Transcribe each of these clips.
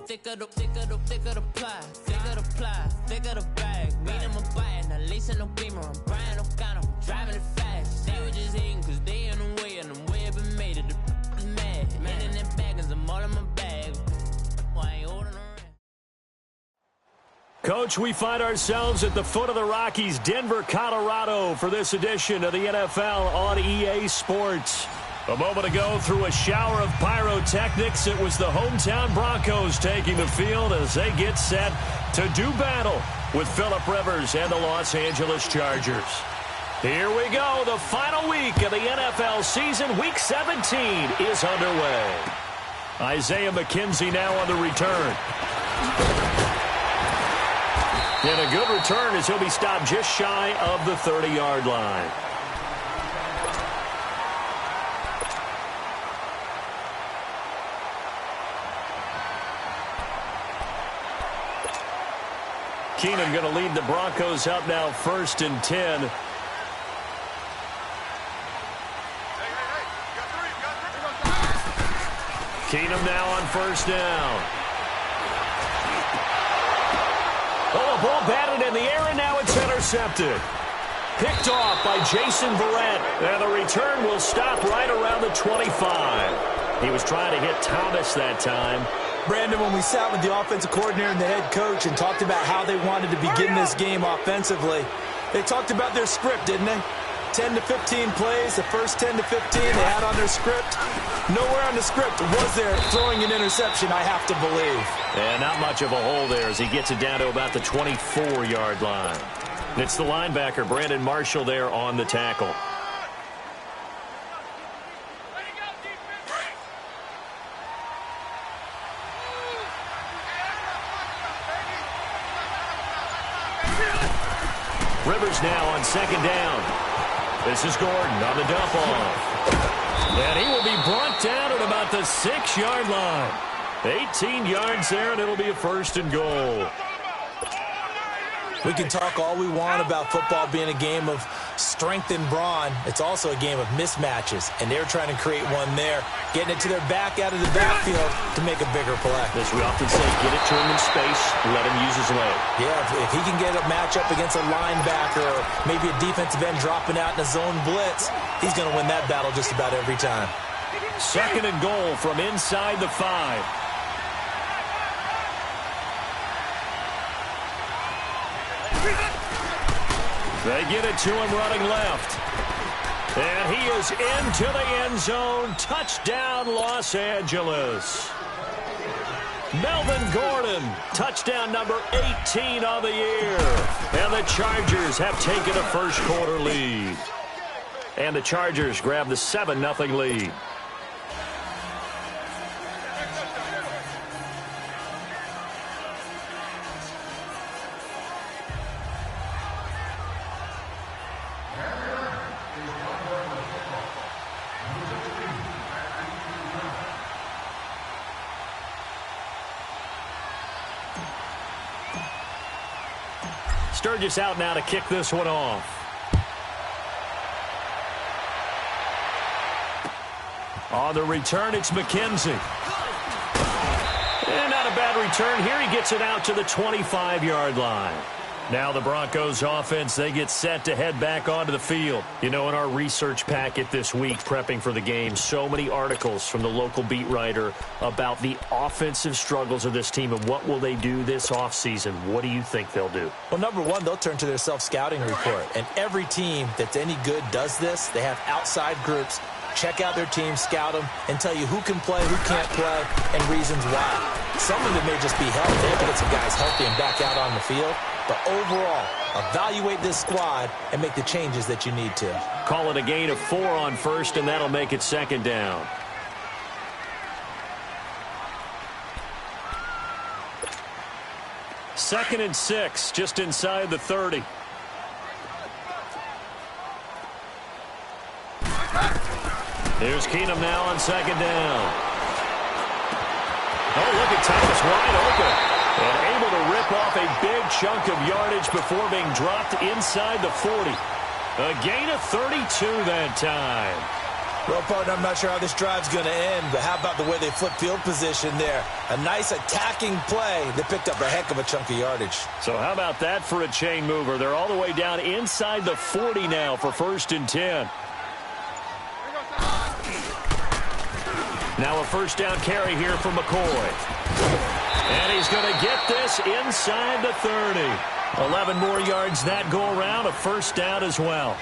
thicker the pie, thicker the ply, thicker the bag. Meet them a bite, now lease in no beamer. I'm Brian, no kind of driving it fast. They were just hating cause they in the way, and the way I've been made it. The is mad. Man in them baggins, I'm all in my bag. Why ain't holding around? Coach, we find ourselves at the foot of the Rockies, Denver, Colorado, for this edition of the NFL on EA Sports. A moment ago, through a shower of pyrotechnics, it was the hometown Broncos taking the field as they get set to do battle with Phillip Rivers and the Los Angeles Chargers. Here we go. The final week of the NFL season, Week 17, is underway. Isaiah McKenzie now on the return. And a good return as he'll be stopped just shy of the 30-yard line. Keenum going to lead the Broncos up now 1st and 10. Keenum now on 1st down. Oh, a ball batted in the air, and now it's intercepted. Picked off by Jason Verrett. And the return will stop right around the 25. He was trying to hit Thomas that time. Brandon, when we sat with the offensive coordinator and the head coach and talked about how they wanted to begin this game offensively, they talked about their script, didn't they? 10 to 15 plays, the first 10 to 15 they had on their script. Nowhere on the script was there throwing an interception, I have to believe. And not much of a hole there as he gets it down to about the 24-yard line. And it's the linebacker, Brandon Marshall, there on the tackle. Rivers now on 2nd down. This is Gordon on the dump off. And he will be brought down at about the 6-yard line. 18 yards there, and it'll be a 1st and goal. We can talk all we want about football being a game of strength and brawn. It's also a game of mismatches, and they're trying to create one there, getting it to their back out of the backfield to make a bigger play. As we often say, get it to him in space, let him use his leg. Yeah, if he can get a matchup against a linebacker or maybe a defensive end dropping out in a zone blitz, he's going to win that battle just about every time. 2nd and goal from inside the 5. They get it to him running left. And he is into the end zone. Touchdown, Los Angeles. Melvin Gordon, touchdown number 18 on the year. And the Chargers have taken a first-quarter lead. And the Chargers grab the 7-0 lead. Sturgis out now to kick this one off. On the return, it's McKenzie. And not a bad return here. He gets it out to the 25-yard line. Now the Broncos offense, they get set to head back onto the field. You know, in our research packet this week, prepping for the game, so many articles from the local beat writer about the offensive struggles of this team and what will they do this offseason. What do you think they'll do? Well, number one, they'll turn to their self-scouting report. And every team that's any good does this. They have outside groups. Check out their team, scout them, and tell you who can play, who can't play, and reasons why. Some of it may just be health. They have to get some guys healthy and back out on the field. But overall, evaluate this squad and make the changes that you need to. Call it a gain of 4 on 1st, and that'll make it 2nd down. Second and 6, just inside the 30. Here's Keenum now on 2nd down. Oh, look at Thomas wide open. And able to rip off a big chunk of yardage before being dropped inside the 40. A gain of 32 that time. Well, partner, I'm not sure how this drive's going to end, but how about the way they flip field position there? A nice attacking play. They picked up a heck of a chunk of yardage. So how about that for a chain mover? They're all the way down inside the 40 now for 1st and 10. Now a first down carry here for McCoy. And he's going to get this inside the 30. 11 more yards that go around, a first down as well.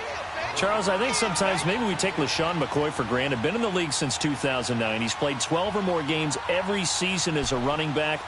Charles, I think sometimes maybe we take LaShawn McCoy for granted. Been in the league since 2009. He's played 12 or more games every season as a running back.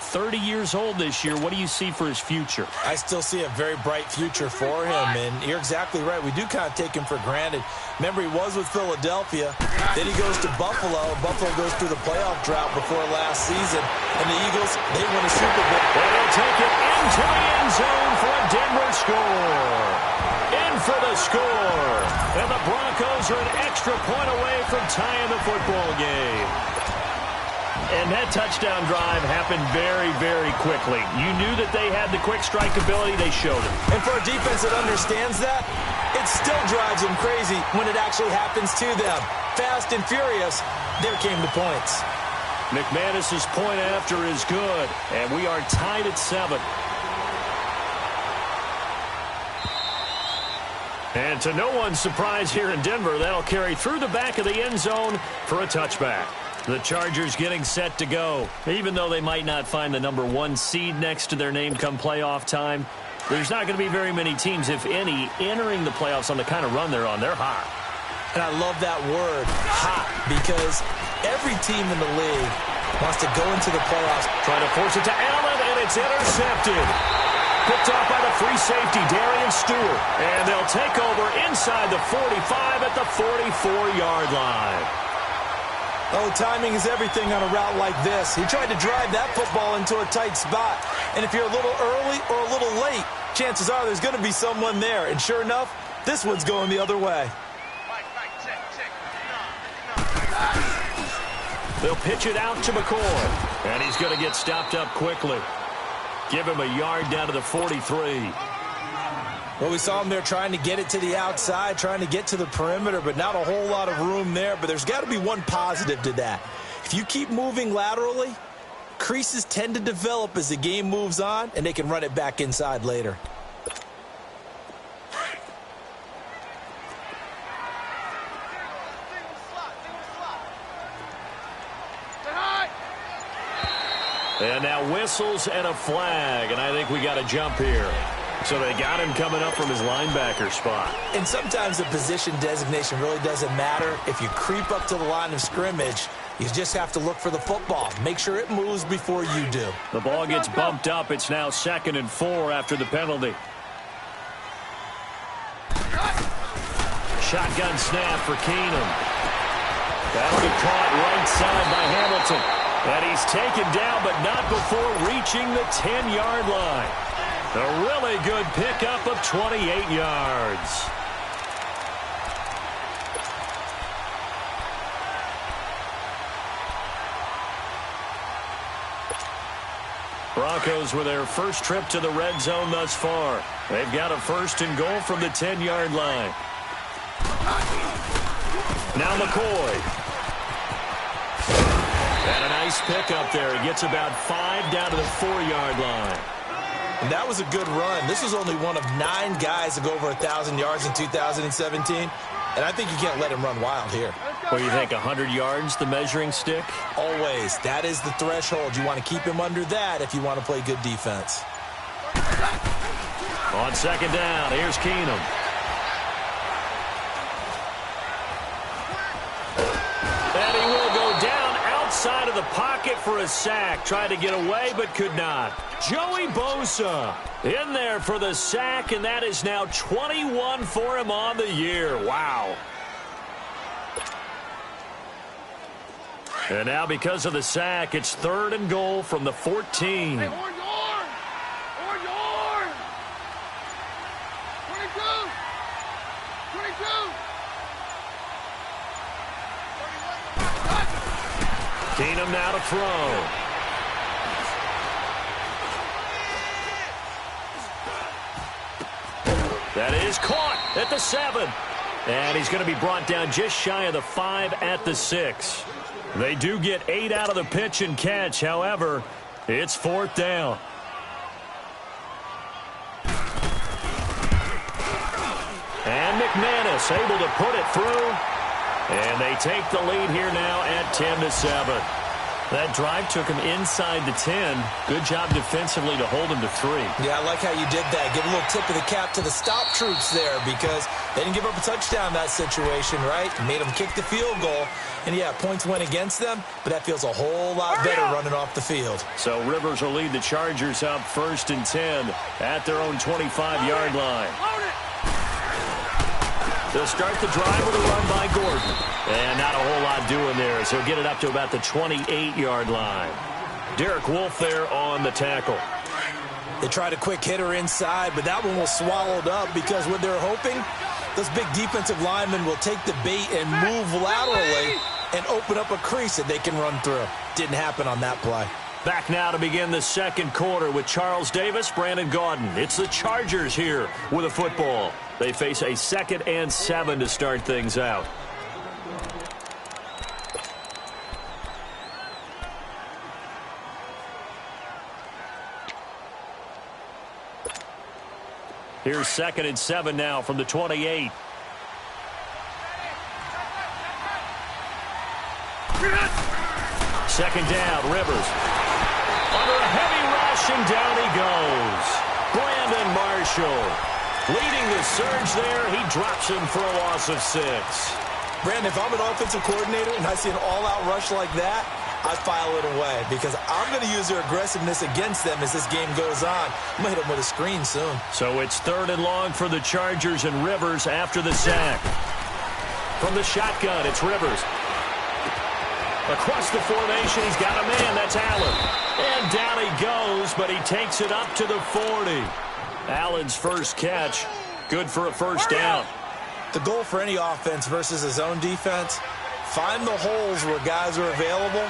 30 years old this year. What do you see for his future? I still see a very bright future for him, and you're exactly right. We do kind of take him for granted. Remember, he was with Philadelphia. Then he goes to Buffalo. Buffalo goes through the playoff drought before last season, and the Eagles, they win a Super Bowl. And they'll take it into the end zone for a Denver score. In for the score. And the Broncos are an extra point away from tying the football game. And that touchdown drive happened very, very quickly. You knew that they had the quick strike ability. They showed it. And for a defense that understands that, it still drives them crazy when it actually happens to them. Fast and furious, there came the points. McManus's point after is good, and we are tied at 7. And to no one's surprise here in Denver, that'll carry through the back of the end zone for a touchback. The Chargers getting set to go. Even though they might not find the number 1 seed next to their name come playoff time, there's not going to be very many teams, if any, entering the playoffs on the kind of run they're on. They're hot. And I love that word, hot, because every team in the league wants to go into the playoffs. Trying to force it to Allen, and it's intercepted. Picked off by the free safety, Darian Stewart. And they'll take over inside the 45 at the 44-yard line. Oh, timing is everything on a route like this. He tried to drive that football into a tight spot. And if you're a little early or a little late, chances are there's going to be someone there. And sure enough, this one's going the other way. They'll pitch it out to McCoy. And he's going to get stopped up quickly. Give him a yard down to the 43. Well, we saw him there trying to get it to the outside, trying to get to the perimeter, but not a whole lot of room there. But there's got to be one positive to that. If you keep moving laterally, creases tend to develop as the game moves on, and they can run it back inside later. And now whistles and a flag, and I think we got a jump here. So they got him coming up from his linebacker spot. And sometimes the position designation really doesn't matter. If you creep up to the line of scrimmage, you just have to look for the football. Make sure it moves before you do. The ball gets bumped up. It's now 2nd and 4 after the penalty. Shotgun snap for Keenum. That'll be caught right side by Hamilton. And he's taken down, but not before reaching the 10-yard line. A really good pickup of 28 yards. Broncos with their first trip to the red zone thus far. They've got a 1st and goal from the 10-yard line. Now McCoy. And a nice pickup there. He gets about 5 down to the 4-yard line. And that was a good run. This was only one of 9 guys to go over 1,000 yards in 2017. And I think you can't let him run wild here. What do you think, 100 yards, the measuring stick? Always. That is the threshold. You want to keep him under that if you want to play good defense. On 2nd down, here's Keenum. And he will go down outside of the pocket for a sack. Tried to get away, but could not. Joey Bosa in there for the sack, and that is now 21 for him on the year. Wow. And now because of the sack, it's 3rd and goal from the 14. Hey, Horn! 22! Keenum now to throw. That is caught at the 7. And he's going to be brought down just shy of the 5 at the 6. They do get 8 out of the pitch and catch. However, it's 4th down. And McManus able to put it through. And they take the lead here now at 10-7. That drive took him inside the 10. Good job defensively to hold him to 3. Yeah, I like how you did that. Give a little tip of the cap to the stop troops there because they didn't give up a touchdown in that situation, right? Made them kick the field goal. And, yeah, points went against them, but that feels a whole lot better running off the field. So Rivers will lead the Chargers up 1st and 10 at their own 25-yard line. They'll start the drive with a run by Gordon. And not a whole lot doing there, so he'll get it up to about the 28-yard line. Derek Wolfe there on the tackle. They tried a quick hitter inside, but that one was swallowed up because what they're hoping, those big defensive linemen will take the bait and move laterally and open up a crease that they can run through. Didn't happen on that play. Back now to begin the second quarter with Charles Davis, Brandon Gaudin. It's the Chargers here with a football. They face a 2nd and 7 to start things out. Here's 2nd and 7 now from the 28. Second down, Rivers. Under a heavy rush, and down he goes. Brandon Marshall leading the surge there. He drops him for a loss of 6. Brandon, if I'm an offensive coordinator and I see an all-out rush like that, I file it away because I'm going to use their aggressiveness against them as this game goes on. I'm going to hit them with a screen soon. So it's 3rd and long for the Chargers and Rivers after the sack. From the shotgun, it's Rivers. Across the formation, he's got a man. That's Allen. And down he goes, but he takes it up to the 40. Allen's first catch, good for a first down. The goal for any offense versus his own defense, find the holes where guys are available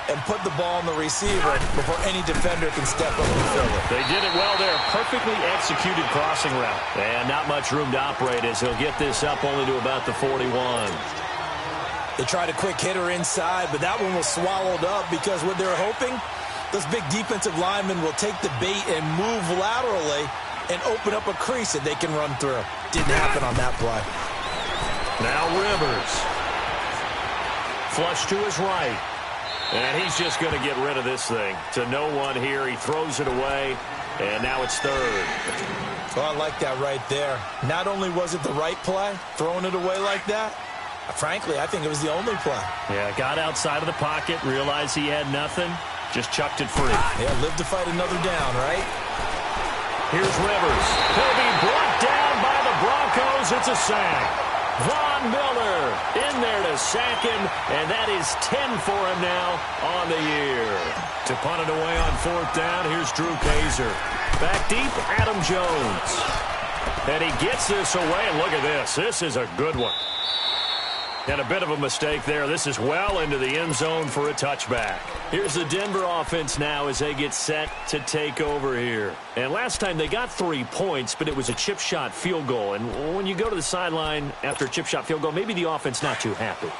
and put the ball on the receiver before any defender can step up and fill it. They did it well there. Perfectly executed crossing route. And not much room to operate as he'll get this up only to about the 41. They tried a quick hitter inside, but that one was swallowed up because what they're hoping, those big defensive linemen will take the bait and move laterally and open up a crease that they can run through. Didn't happen on that play. Now Rivers. Flush to his right. And he's just going to get rid of this thing. To no one here. He throws it away. And now it's 3rd. Well, I like that right there. Not only was it the right play, throwing it away like that, frankly, I think it was the only play. Yeah, got outside of the pocket, realized he had nothing, just chucked it free. Yeah, live to fight another down, right? Here's Rivers. He'll be brought down by the Broncos. It's a sack. Von Miller in there to sack him, and that is 10 for him now on the year. To punt it away on 4th down, here's Drew Kaiser. Back deep, Adam Jones. And he gets this away, and look at this. This is a good one. And a bit of a mistake there. This is well into the end zone for a touchback. Here's the Denver offense now as they get set to take over here. And last time they got 3 points, but it was a chip shot field goal. And when you go to the sideline after a chip shot field goal, maybe the offense not too happy.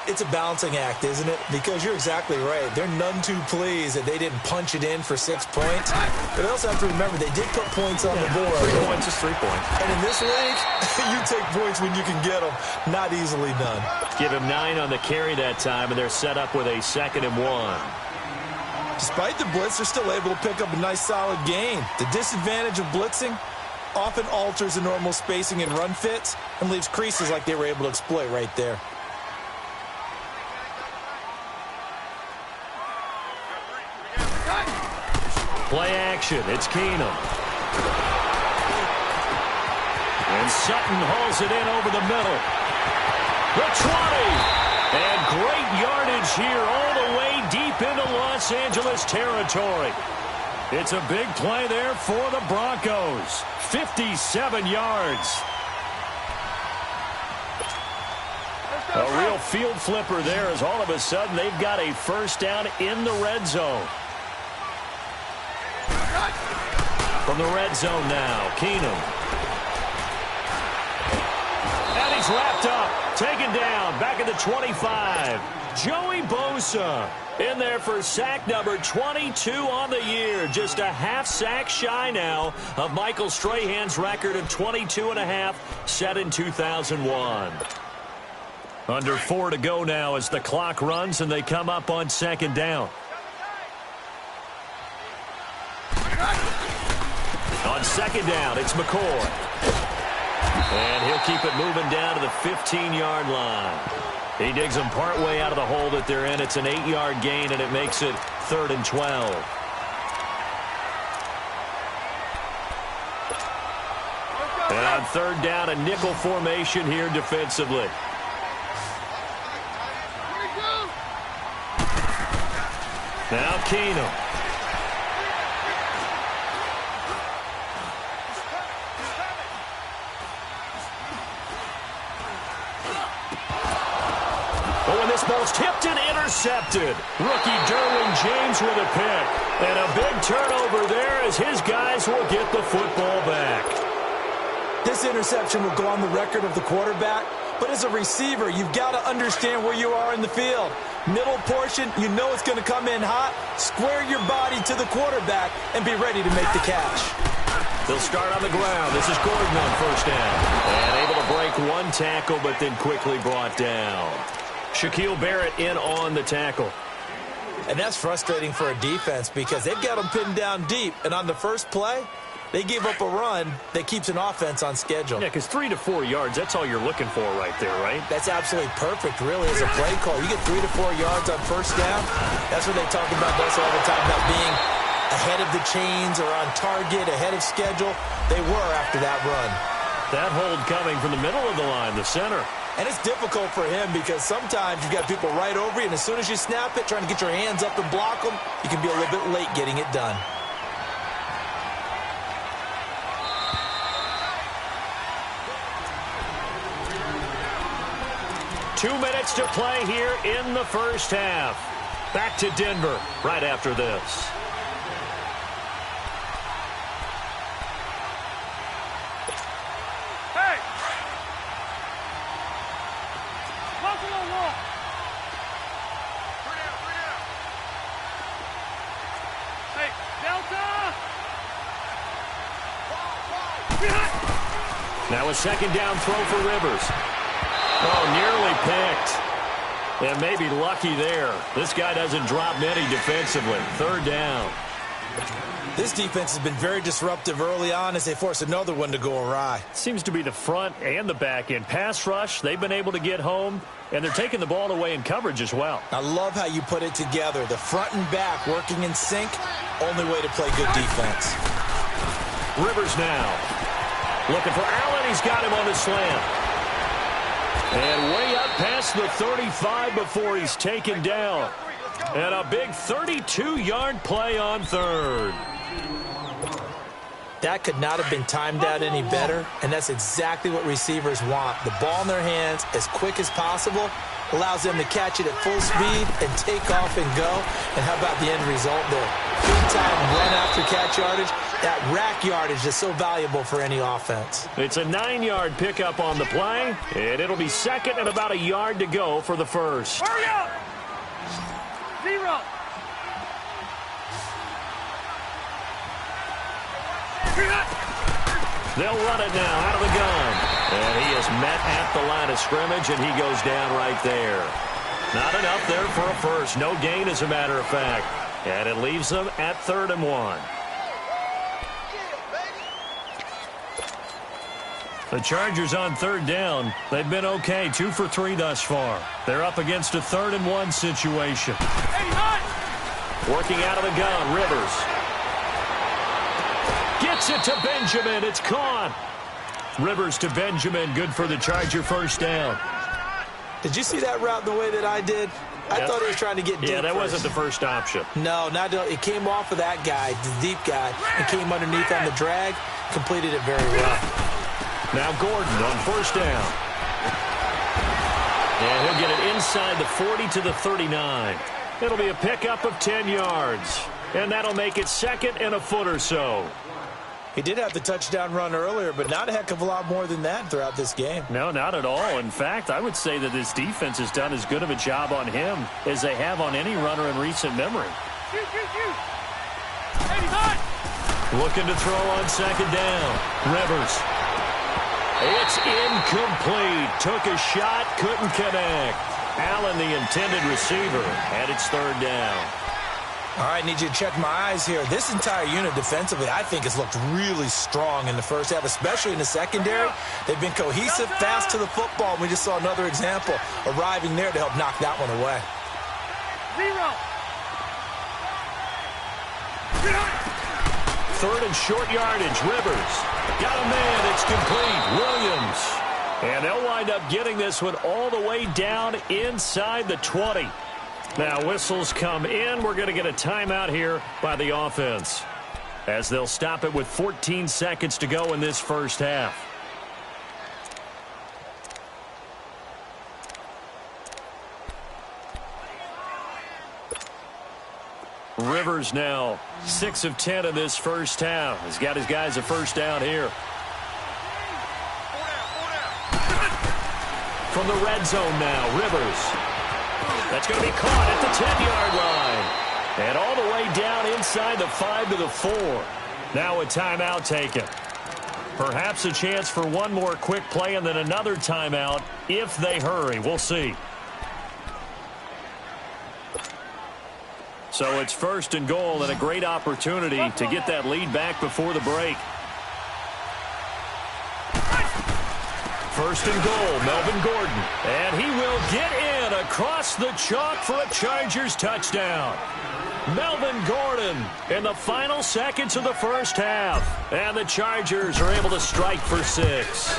It's a balancing act, isn't it? Because you're exactly right. They're none too pleased that they didn't punch it in for 6 points. But they also have to remember they did put points on the board. 3 points is 3 points. And in this league, you take points when you can get them. Not easily done. Give him 9 on the carry that time, and they're set up with a 2nd and 1. Despite the blitz, they're still able to pick up a nice solid gain. The disadvantage of blitzing often alters the normal spacing and run fits and leaves creases like they were able to exploit right there. Play action. It's Keenum. And Sutton hauls it in over the middle. The 20. And great yardage here all the way deep into Los Angeles territory. It's a big play there for the Broncos. 57 yards. A real field flipper there as all of a sudden they've got a first down in the red zone. From the red zone now, Keenum. And he he's wrapped up, taken down, back at the 25. Joey Bosa in there for sack number 22 on the year. Just a half sack shy now of Michael Strahan's record of 22.5 set in 2001. Under 4 to go now as the clock runs and they come up on second down. On second down, it's McCoy. And he'll keep it moving down to the 15-yard line. He digs them partway out of the hole that they're in. It's an 8-yard gain, and it makes it 3rd and 12. And on third down, a nickel formation here defensively. Now Keenum. Oh, and this ball's tipped and intercepted. Rookie Derwin James with a pick. And a big turnover there as his guys will get the football back. This interception will go on the record of the quarterback, but as a receiver, you've got to understand where you are in the field. Middle portion, you know it's going to come in hot. Square your body to the quarterback and be ready to make the catch. They'll start on the ground. This is Gordon on first down. And able to break one tackle, but then quickly brought down. Shaquille Barrett in on the tackle. And that's frustrating for a defense because they've got them pinned down deep. And on the first play, they gave up a run that keeps an offense on schedule. Yeah, because 3 to 4 yards, that's all you're looking for right there, right? That's absolutely perfect, really, as a play call. You get 3 to 4 yards on first down. That's what they talk about us all the time, about being ahead of the chains or on target, ahead of schedule. They were after that run. That hold coming from the middle of the line, the center. And it's difficult for him because sometimes you've got people right over you, and as soon as you snap it, trying to get your hands up and block them, you can be a little bit late getting it done. Two minutes to play here in the first half. Back to Denver right after this. Hey! Buffalo wall! Hey, Delta! Now a second down throw for Rivers. Oh, nearly picked. And maybe lucky there. This guy doesn't drop many defensively. Third down. This defense has been very disruptive early on as they force another one to go awry. Seems to be the front and the back end. Pass rush, they've been able to get home, and they're taking the ball away in coverage as well. I love how you put it together. The front and back working in sync. Only way to play good defense. Rivers now. Looking for Allen. He's got him on the slant. And way up past the 35 before he's taken down. And a big 32-yard play on third. That could not have been timed out any better, and that's exactly what receivers want. The ball in their hands as quick as possible allows them to catch it at full speed and take off and go. And how about the end result there? Big-time run after catch yardage. That rack yardage is so valuable for any offense. It's a 9-yard pickup on the play, and it'll be second and about a yard to go for the first. Hurry up! 0. They'll run it now out of the gun. And he is met at the line of scrimmage, and he goes down right there. Not enough there for a first. No gain, as a matter of fact. And it leaves them at 3rd and 1. The Chargers on third down. They've been okay. 2 for 3 thus far. They're up against a 3rd and 1 situation. Working out of the gun, Rivers. Gets it to Benjamin. It's caught. Rivers to Benjamin. Good for the Charger first down. Did you see that route the way that I did? I thought he was trying to get deep. Yeah, that first. wasn't the first option. No, it came off of that guy, the deep guy, and came underneath on the drag. Completed it very well. Now Gordon on first down. And he'll get it inside the 40 to the 39. It'll be a pickup of 10 yards. And that'll make it second and a foot or so. He did have the touchdown run earlier, but not a heck of a lot more than that throughout this game. No, not at all. In fact, I would say that this defense has done as good of a job on him as they have on any runner in recent memory. Looking to throw on second down. Rivers. It's incomplete. Took a shot, couldn't connect. Allen, the intended receiver, and it's third down. All right, need you to check my eyes here. This entire unit defensively, I think, has looked really strong in the first half, especially in the secondary. They've been cohesive, fast to the football. We just saw another example arriving there to help knock that one away. 0. Third and short yardage. Rivers. Got a man. It's complete. Williams. And they'll wind up getting this one all the way down inside the 20. Now whistles come in. We're going to get a timeout here by the offense, as they'll stop it with 14 seconds to go in this first half. Rivers now 6 of 10 in this first half. He's got his guys a first down here. From the red zone now, Rivers. That's going to be caught at the 10-yard line. And all the way down inside the 5 to the 4. Now a timeout taken. Perhaps a chance for one more quick play and then another timeout if they hurry. We'll see. So it's first and goal and a great opportunity to get that lead back before the break. First and goal, Melvin Gordon. And he will get in across the chalk for a Chargers touchdown. Melvin Gordon in the final seconds of the first half. And the Chargers are able to strike for 6.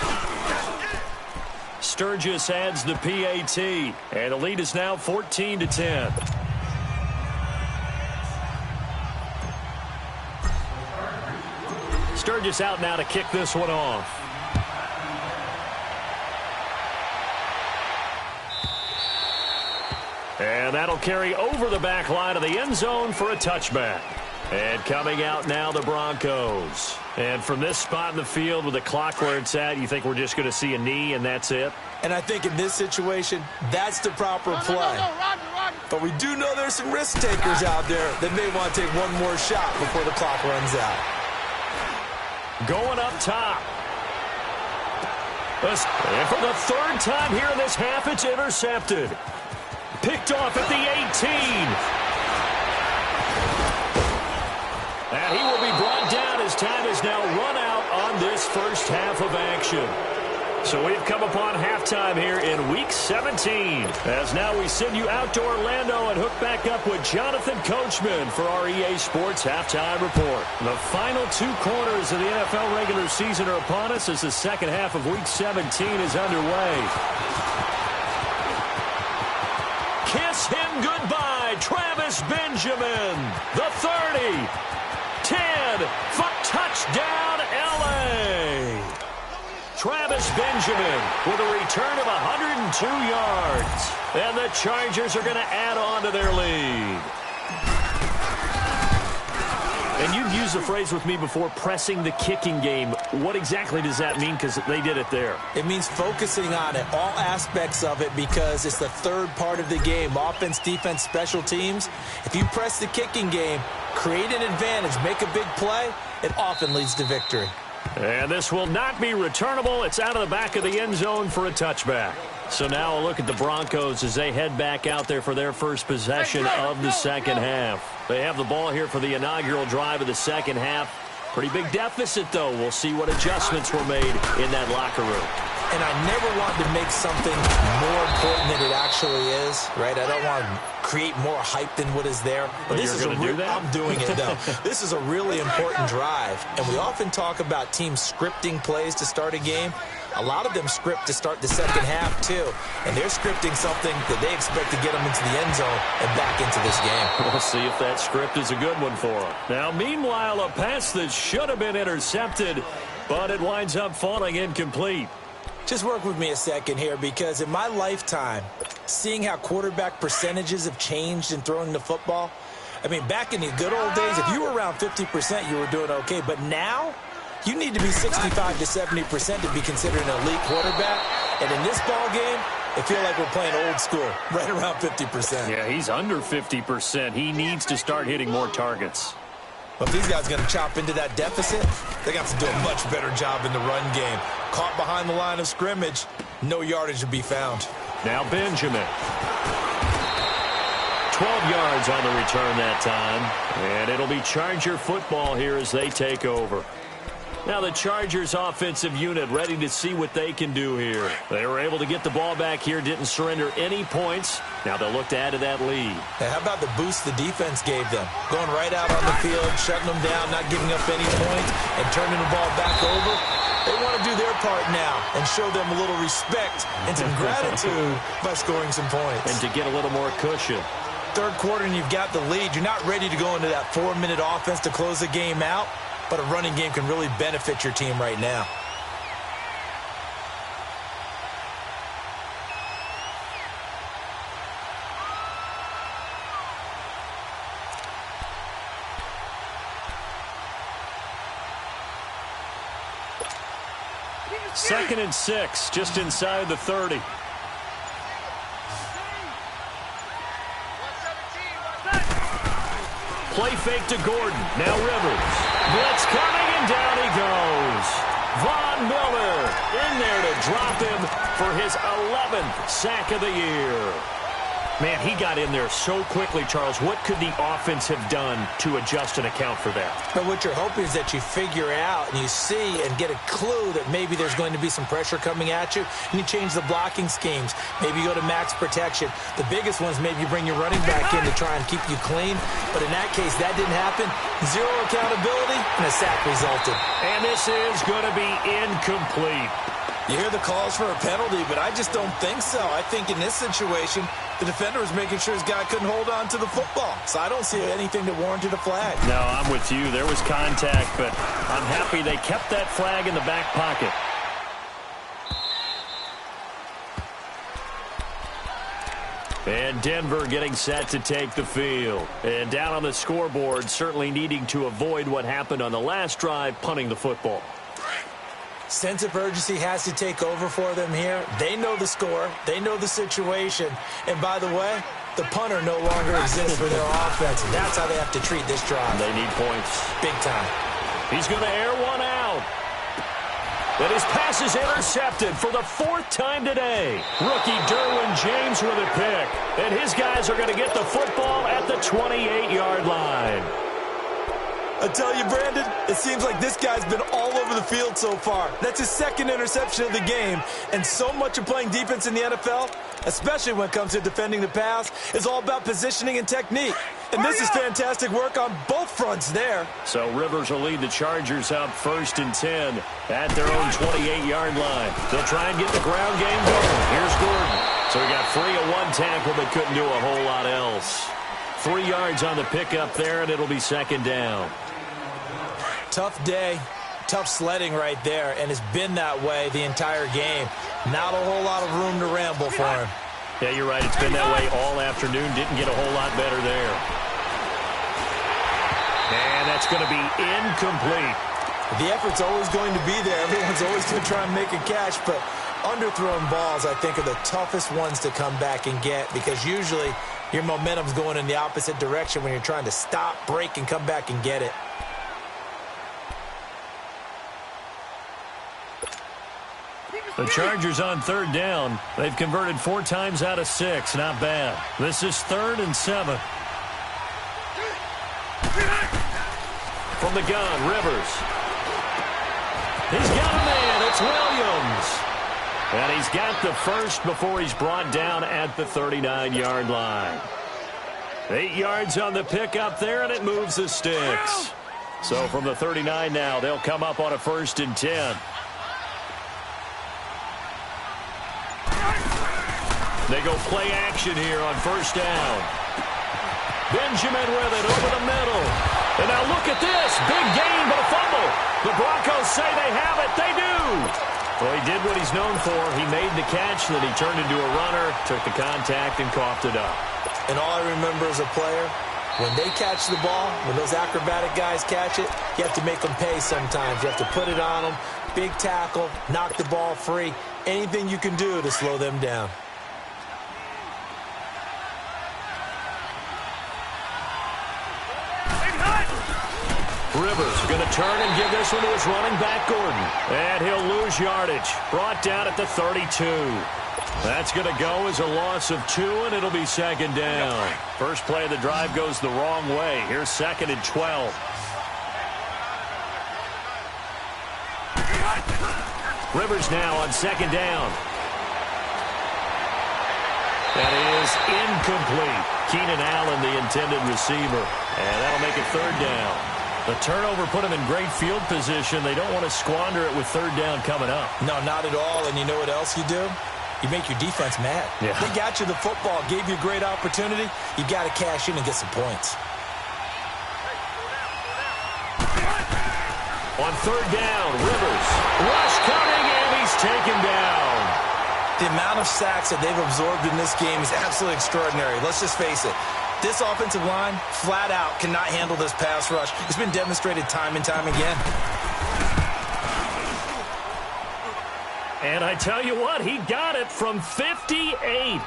Sturgis adds the PAT. And the lead is now 14-10. Sturgis out now to kick this one off. And that'll carry over the back line of the end zone for a touchback. And coming out now, the Broncos. And from this spot in the field with the clock where it's at, you think we're just going to see a knee and that's it? And I think in this situation, that's the proper play. But we do know there's some risk takers out there that may want to take one more shot before the clock runs out. Going up top. And for the third time here in this half, it's intercepted. Picked off at the 18. And he will be brought down as time is now run out on this first half of action. So we've come upon halftime here in Week 17. As now we send you out to Orlando and hook back up with Jonathan Coachman for our EA Sports Halftime Report. The final 2 quarters of the NFL regular season are upon us as the second half of Week 17 is underway. Kiss him goodbye, Travis Benjamin. The 30, 10, for touchdown, L.A. Travis Benjamin with a return of 102 yards. And the Chargers are going to add on to their lead. And you've used the phrase with me before, pressing the kicking game. What exactly does that mean? Because they did it there. It means focusing on it, all aspects of it, because it's the third part of the game. Offense, defense, special teams. If you press the kicking game, create an advantage, make a big play, it often leads to victory. And this will not be returnable. It's out of the back of the end zone for a touchback. So now a look at the Broncos as they head back out there for their first possession of the second half. They have the ball here for the inaugural drive of the second half. Pretty big deficit, though. We'll see what adjustments were made in that locker room. And I never want to make something more important than it actually is, right? I don't want to create more hype than what is there. But this is do that? I'm doing it, though. This is a really important drive. And we often talk about teams scripting plays to start a game. A lot of them script to start the second half, too. And they're scripting something that they expect to get them into the end zone and back into this game. We'll see if that script is a good one for them. Now, meanwhile, a pass that should have been intercepted, but it winds up falling incomplete. Just work with me a second here, because in my lifetime, seeing how quarterback percentages have changed in throwing the football, I mean, back in the good old days, if you were around 50%, you were doing okay. But now, You need to be 65 to 70% to be considered an elite quarterback. And in this ball game, I feel like we're playing old school, right around 50%. Yeah, he's under 50%. He needs to start hitting more targets. But if these guys are going to chop into that deficit, they got to do a much better job in the run game. Caught behind the line of scrimmage, no yardage to be found. Now Benjamin. 12 yards on the return that time. And it'll be Charger football here as they take over. Now the Chargers offensive unit ready to see what they can do here. They were able to get the ball back here, didn't surrender any points. Now they'll look to add to that lead. Hey, how about the boost the defense gave them? Going right out on the field, shutting them down, not giving up any points, and turning the ball back over. They want to do their part now and show them a little respect and some gratitude by scoring some points. And to get a little more cushion. Third quarter and you've got the lead. You're not ready to go into that 4-minute offense to close the game out. But a running game can really benefit your team right now. Second and 6, just inside the 30. Play fake to Gordon. Now Rivers. Blitz coming, and down he goes. Von Miller in there to drop him for his 11th sack of the year. Man, he got in there so quickly, Charles. What could the offense have done to adjust and account for that? But what you're hoping is that you figure out and you see and get a clue that maybe there's going to be some pressure coming at you, and you change the blocking schemes. Maybe you go to max protection. The biggest ones, maybe you bring your running back in to try and keep you clean. But in that case, that didn't happen. Zero accountability, and a sack resulted. And this is going to be incomplete. You hear the calls for a penalty, but I just don't think so. I think in this situation, the defender was making sure his guy couldn't hold on to the football. So I don't see anything that warranted a flag. No, I'm with you. There was contact, but I'm happy they kept that flag in the back pocket. And Denver getting set to take the field. And down on the scoreboard, certainly needing to avoid what happened on the last drive, punting the football. Sense of urgency has to take over for them here. They know the score. They know the situation. And by the way, the punter no longer exists for their offense. That's how they have to treat this drive. They need points. Big time. He's going to air one out. And his pass is intercepted for the 4th time today. Rookie Derwin James with a pick. And his guys are going to get the football at the 28-yard line. I tell you, Brandon, it seems like this guy's been all over the field so far. That's his 2nd interception of the game. And so much of playing defense in the NFL, especially when it comes to defending the pass, is all about positioning and technique. And this is fantastic work on both fronts there. So Rivers will lead the Chargers out 1st and 10 at their own 28-yard line. They'll try and get the ground game going. Here's Gordon. So he got free of one tackle but couldn't do a whole lot else. 3 yards on the pickup there, and it'll be 2nd down. Tough day, tough sledding right there, and it's been that way the entire game. Not a whole lot of room to ramble for him. Yeah, you're right. It's been that way all afternoon. Didn't get a whole lot better there. And that's going to be incomplete. The effort's always going to be there. Everyone's always going to try and make a catch, but underthrown balls, I think, are the toughest ones to come back and get because usually your momentum's going in the opposite direction when you're trying to stop, break, and come back and get it. The Chargers on 3rd down. They've converted 4 times out of 6. Not bad. This is 3rd and 7. From the gun, Rivers. He's got a man. It's Williams. And he's got the first before he's brought down at the 39-yard line. 8 yards on the pickup there, and it moves the sticks. So from the 39 now, they'll come up on a 1st and 10. They go play action here on 1st down. Benjamin with it over the middle. And now look at this. Big gain, but a fumble. The Broncos say they have it. They do. Well, he did what he's known for. He made the catch, then he turned into a runner, took the contact, and coughed it up. And all I remember as a player, When they catch the ball, when those acrobatic guys catch it, you have to make them pay sometimes. You have to put it on them, big tackle, knock the ball free, anything you can do to slow them down. Rivers going to turn and give this one to his running back, Gordon. And he'll lose yardage. Brought down at the 32. That's going to go as a loss of 2, and it'll be second down. First play of the drive goes the wrong way. Here's 2nd and 12. Rivers now on 2nd down. That is incomplete. Keenan Allen, the intended receiver. And that'll make it 3rd down. The turnover put them in great field position. They don't want to squander it with 3rd down coming up. No, not at all. And you know what else you do? You make your defense mad. Yeah. They got you the football, gave you a great opportunity. You got to cash in and get some points. On 3rd down, Rivers. Rush coming, and he's taken down. The amount of sacks that they've absorbed in this game is absolutely extraordinary. Let's just face it. This offensive line, flat out, cannot handle this pass rush. It's been demonstrated time and time again. And I tell you what, he got it from 58.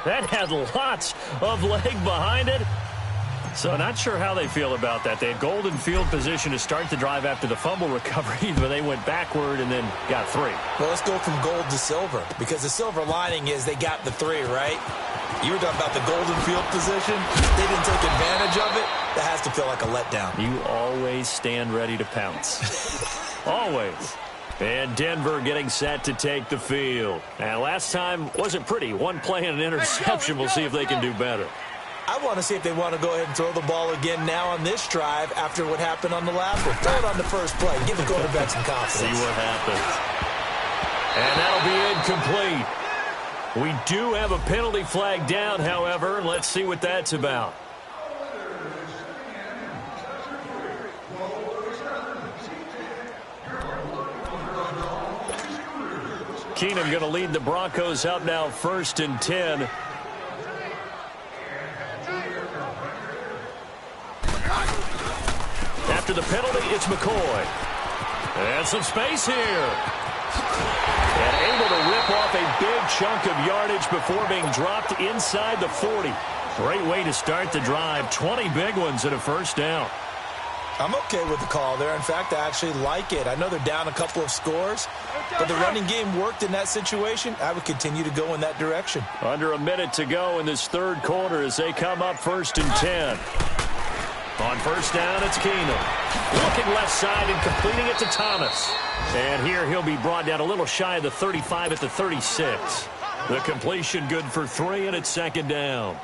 That had lots of leg behind it. So not sure how they feel about that. They had golden field position to start the drive after the fumble recovery, but they went backward and then got 3. Well, let's go from gold to silver, because the silver lining is they got the 3, right? You were talking about the golden field position. They didn't take advantage of it. That has to feel like a letdown. You always stand ready to pounce. Always. And Denver getting set to take the field. And last time wasn't pretty. 1 play and an interception. We'll see if they can do better. I want to see if they want to go ahead and throw the ball again now on this drive after what happened on the last one. Throw it on the first play. Give the quarterback some confidence. See what happens. And that'll be incomplete. We do have a penalty flag down, however. Let's see what that's about. Keenum going to lead the Broncos up now 1st and 10. After the penalty, it's McCoy. And some space here. And able to rip off a big chunk of yardage before being dropped inside the 40. Great way to start the drive. 20 big ones and a 1st down. I'm okay with the call there. In fact, I actually like it. I know they're down a couple of scores, but the running game worked in that situation. I would continue to go in that direction. Under a minute to go in this 3rd quarter as they come up 1st and 10. On 1st down, it's Keenum. Looking left side and completing it to Thomas. And here he'll be brought down a little shy of the 35 at the 36. The completion good for 3, and it's 2nd down.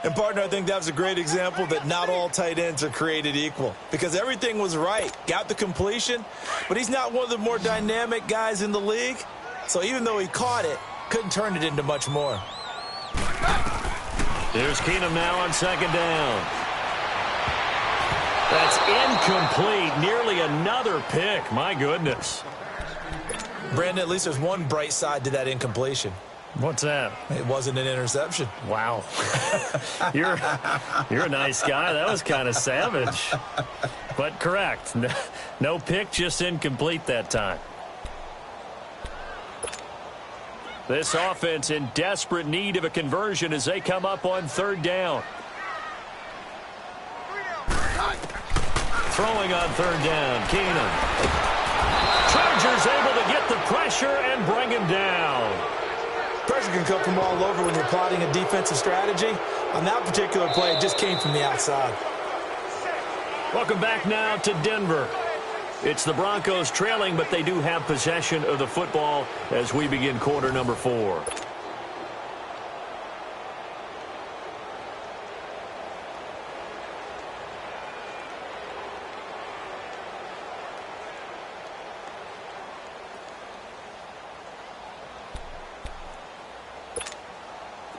And, partner, I think that was a great example that not all tight ends are created equal, because everything was right. Got the completion, but he's not one of the more dynamic guys in the league. So even though he caught it, couldn't turn it into much more. Here's Keenum now on 2nd down. That's incomplete. Nearly another pick. My goodness. Brandon, at least there's one bright side to that incompletion. What's that? It wasn't an interception. Wow. You're a nice guy. That was kind of savage. But correct. No pick, just incomplete that time. This offense in desperate need of a conversion as they come up on 3rd down. Throwing on 3rd down, Keenum. Chargers able to get the pressure and bring him down. Pressure can come from all over when you're plotting a defensive strategy. On that particular play, it just came from the outside. Welcome back now to Denver. It's the Broncos trailing, but they do have possession of the football as we begin quarter number 4.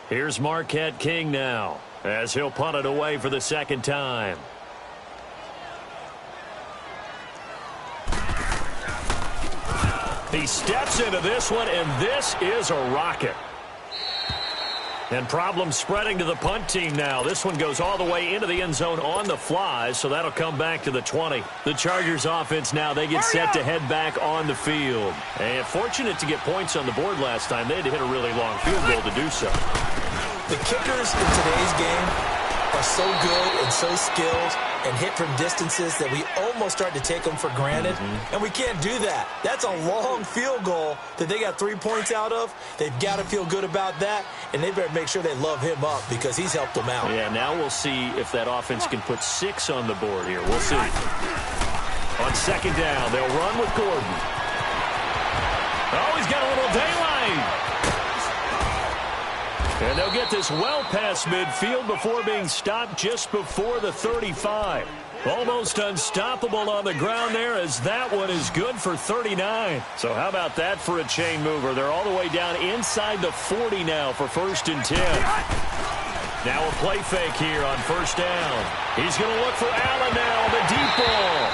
Here's Marquette King now as he'll punt it away for the 2nd time. He steps into this one, and this is a rocket. And problems spreading to the punt team now. This one goes all the way into the end zone on the fly, so that'll come back to the 20. The Chargers offense now, they get set to head back on the field. And fortunate to get points on the board last time. They had to hit a really long field goal to do so. The kickers in today's game are so good and so skilled and hit from distances that we almost start to take them for granted, and we can't do that. That's a long field goal that they got 3 points out of. They've got to feel good about that, and they better make sure they love him up because he's helped them out. Yeah, now we'll see if that offense can put 6 on the board here. We'll see. On second down, they'll run with Gordon. Oh, he's got a little daylight. And they'll get this well past midfield before being stopped just before the 35. Almost unstoppable on the ground there as that one is good for 39. So how about that for a chain mover? They're all the way down inside the 40 now for 1st and 10. Now a play fake here on 1st down. He's going to look for Allen now on the deep ball.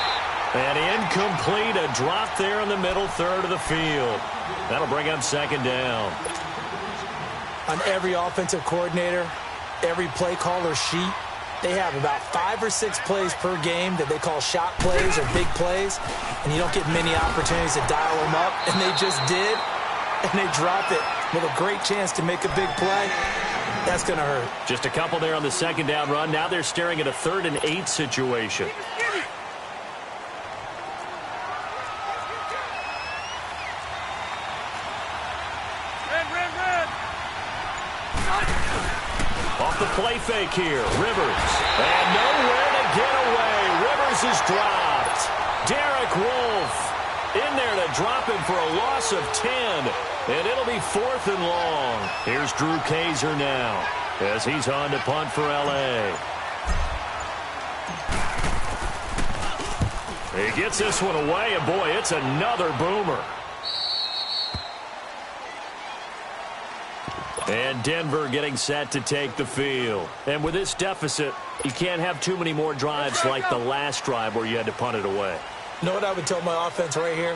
And incomplete, a drop there in the middle third of the field. That'll bring up 2nd down. On every offensive coordinator, every play caller sheet, they have about 5 or 6 plays per game that they call shot plays or big plays, and you don't get many opportunities to dial them up, and they just did, and they drop it with a great chance to make a big play. That's going to hurt. Just a couple there on the 2nd down run. Now they're staring at a 3rd and 8 situation. Off the play fake here, Rivers. And nowhere to get away. Rivers is dropped. Derek Wolfe in there to drop him for a loss of 10. And it'll be 4th and long. Here's Drew Kaiser now as he's on to punt for L.A. He gets this one away, and boy, it's another boomer. And Denver getting set to take the field. And with this deficit, you can't have too many more drives like the last drive where you had to punt it away. You know what I would tell my offense right here?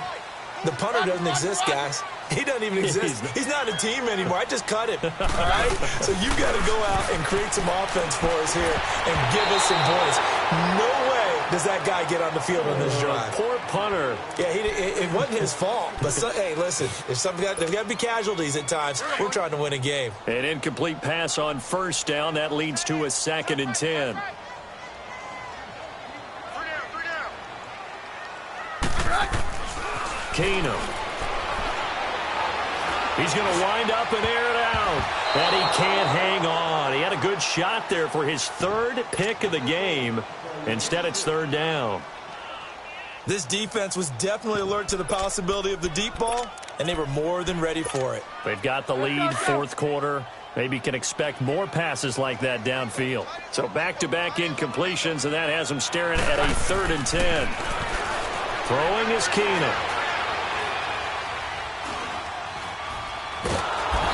The punter doesn't exist, guys. He doesn't even exist. He's not a team anymore. I just cut him, all right? So you've got to go out and create some offense for us here and give us some points. No way does that guy get on the field on this drive. Poor punter. Yeah, it wasn't his fault. But, hey, listen, if there's got to be casualties at times. We're trying to win a game. An incomplete pass on 1st down. That leads to a 2nd and 10. Keenum. He's going to wind up and air it out. And he can't hang on. He had a good shot there for his 3rd pick of the game. Instead, it's 3rd down. This defense was definitely alert to the possibility of the deep ball, and they were more than ready for it. They've got the lead 4th quarter. Maybe can expect more passes like that downfield. So back-to-back incompletions, and that has them staring at a 3rd and 10. Throwing is Keenum.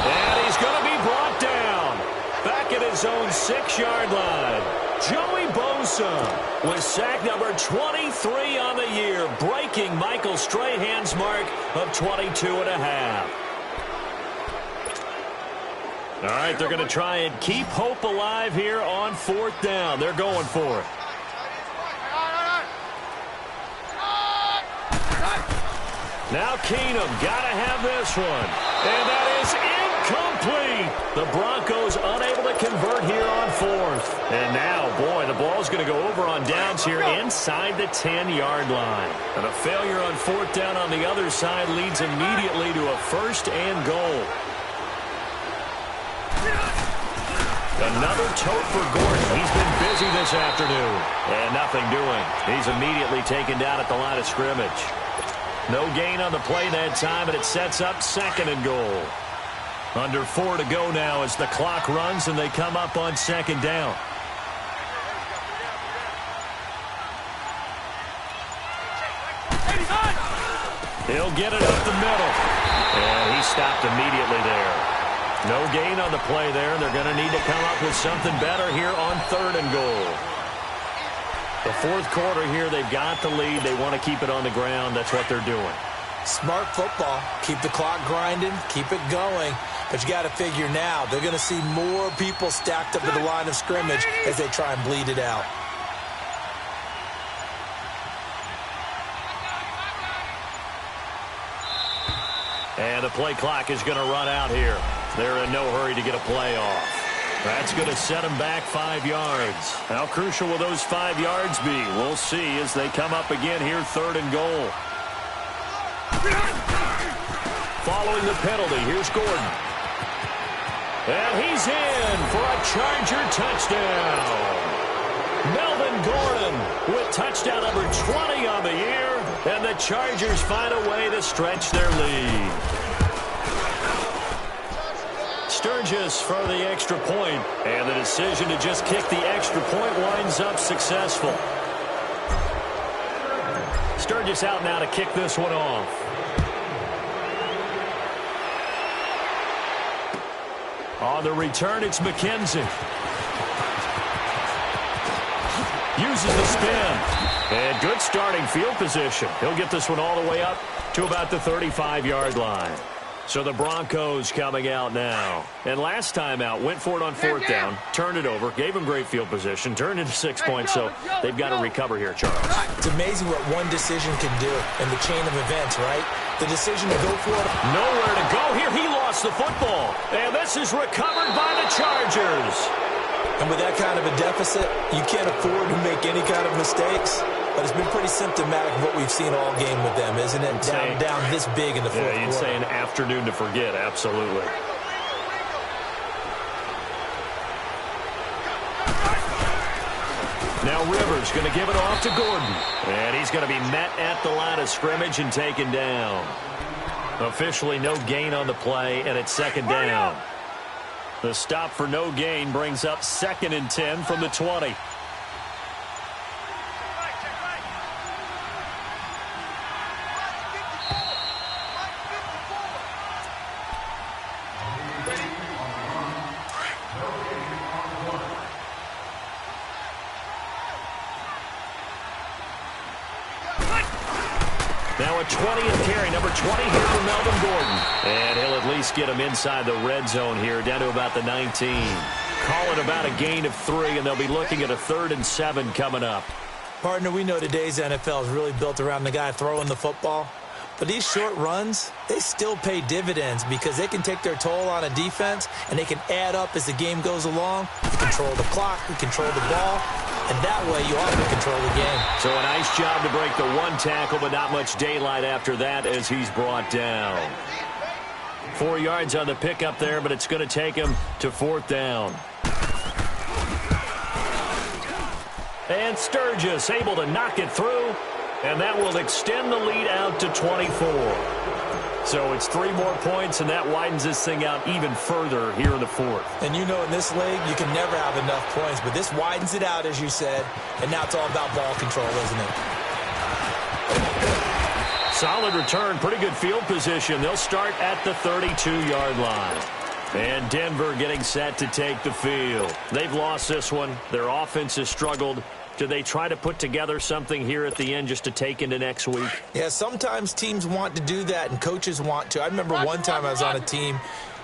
And he's going to be brought down. Back at his own 6-yard line. Joey Bosa with sack number 23 on the year, breaking Michael Strahan's mark of 22.5. All right, they're going to try and keep hope alive here on 4th down. They're going for it. Now Keenum got to have this one. And that is incomplete. The Broncos unable to convert here on 4th. And now, boy, the ball's going to go over on downs here inside the 10-yard line. And a failure on 4th down on the other side leads immediately to a 1st and goal. Another tote for Gordon. He's been busy this afternoon. And nothing doing. He's immediately taken down at the line of scrimmage. No gain on the play that time, and it sets up 2nd and goal. Under 4 to go now as the clock runs and they come up on 2nd down. He'll get it up the middle. And he stopped immediately there. No gain on the play there. They're going to need to come up with something better here on 3rd and goal. The 4th quarter here, they've got the lead. They want to keep it on the ground. That's what they're doing. Smart football. Keep the clock grinding. Keep it going. But you got to figure now, they're going to see more people stacked up at the line of scrimmage as they try and bleed it out. And the play clock is going to run out here. They're in no hurry to get a play off. That's going to set them back 5 yards. How crucial will those 5 yards be? We'll see as they come up again here, 3rd and goal. Following the penalty, here's Gordon. And he's in for a Charger touchdown. Melvin Gordon with touchdown number 20 on the year. And the Chargers find a way to stretch their lead. Sturgis for the extra point, and the decision to just kick the extra point winds up successful. Sturgis out now to kick this one off. On the return, it's McKenzie. Uses the spin. And good starting field position. He'll get this one all the way up to about the 35-yard line. So the Broncos coming out now. And last time out, went for it on 4th down, turned it over, gave them great field position, turned into 6 points, so they've got to recover here, Charles. It's amazing what one decision can do in the chain of events, right? The decision to go for it. Nowhere to go here. He lost the football. And this is recovered by the Chargers. And with that kind of a deficit, you can't afford to make any kind of mistakes. But it's been pretty symptomatic of what we've seen all game with them, isn't it? Down this big in the fourth quarter. Yeah, you'd say an afternoon to forget, absolutely. Now Rivers going to give it off to Gordon. And he's going to be met at the line of scrimmage and taken down. Officially no gain on the play, and it's 2nd down. The stop for no gain brings up 2nd and 10 from the 20. Now a 20th carry, number 20 here for Melvin Gordon. And he'll at least get him inside the red zone here, down to about the 19. Call it about a gain of 3, and they'll be looking at a 3rd and 7 coming up. Partner, we know today's NFL is really built around the guy throwing the football. But these short runs, they still pay dividends because they can take their toll on a defense, and they can add up as the game goes along. You control the clock, you control the ball, and that way you also control the game. So a nice job to break the 1 tackle, but not much daylight after that as he's brought down. 4 yards on the pickup there, but it's going to take him to 4th down. And Sturgis able to knock it through, and that will extend the lead out to 24. So it's 3 more points, and that widens this thing out even further here in the 4th. And you know in this league, you can never have enough points, but this widens it out, as you said, and now it's all about ball control, isn't it? Solid return, pretty good field position. They'll start at the 32-yard line. And Denver getting set to take the field. They've lost this one. Their offense has struggled. Do they try to put together something here at the end just to take into next week? Yeah, sometimes teams want to do that and coaches want to. I remember one time I was on a team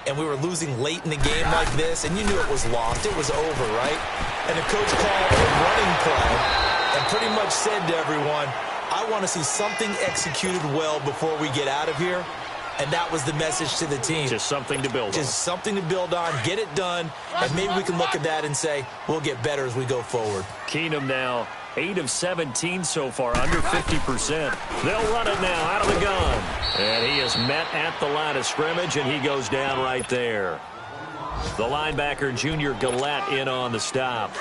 and we were losing late in the game like this, and you knew it was lost. It was over, right? And the coach called a running play and pretty much said to everyone, I want to see something executed well before we get out of here. And that was the message to the team. Just something to build on. Just something to build on, get it done, and maybe we can look at that and say, we'll get better as we go forward. Keenum now, 8 of 17 so far, under 50%. They'll run it now out of the gun. And he is met at the line of scrimmage, and he goes down right there. The linebacker, Junior Gillette, in on the stop.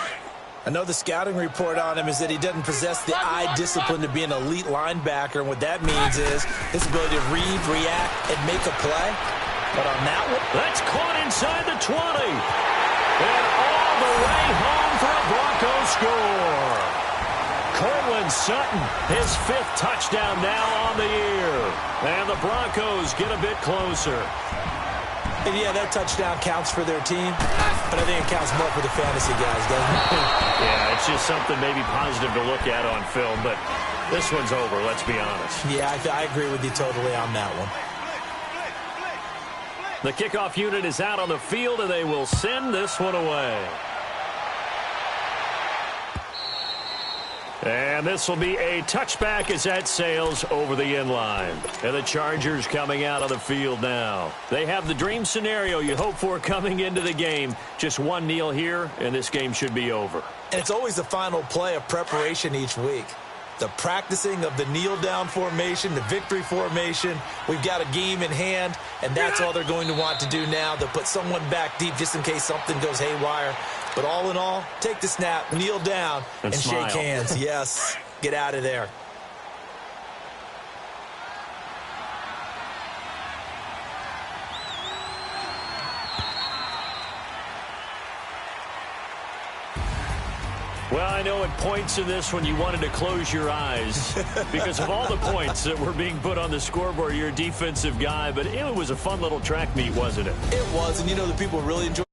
I know the scouting report on him is that he doesn't possess the eye discipline to be an elite linebacker, and what that means is his ability to read, react, and make a play. But on that one, that's caught inside the 20. And all the way home for a Broncos score. Cortland Sutton, his 5th touchdown now on the year. And the Broncos get a bit closer. And, yeah, that touchdown counts for their team, but I think it counts more for the fantasy guys, doesn't it? Yeah, it's just something maybe positive to look at on film, but this one's over, let's be honest. Yeah, I agree with you totally on that one. The kickoff unit is out on the field, and they will send this one away. And this will be a touchback as that sails over the end line. And the Chargers coming out on the field now. They have the dream scenario you hope for coming into the game. Just one kneel here, and this game should be over. And it's always the final play of preparation each week. The practicing of the kneel-down formation, the victory formation. We've got a game in hand, and that's all they're going to want to do now. They'll put someone back deep just in case something goes haywire. But all in all, take the snap, kneel down, and shake hands. Yes, get out of there. Well, I know at points in this one you wanted to close your eyes because of all the points that were being put on the scoreboard. You're a defensive guy, but it was a fun little track meet, wasn't it? It was, and you know the people really enjoyed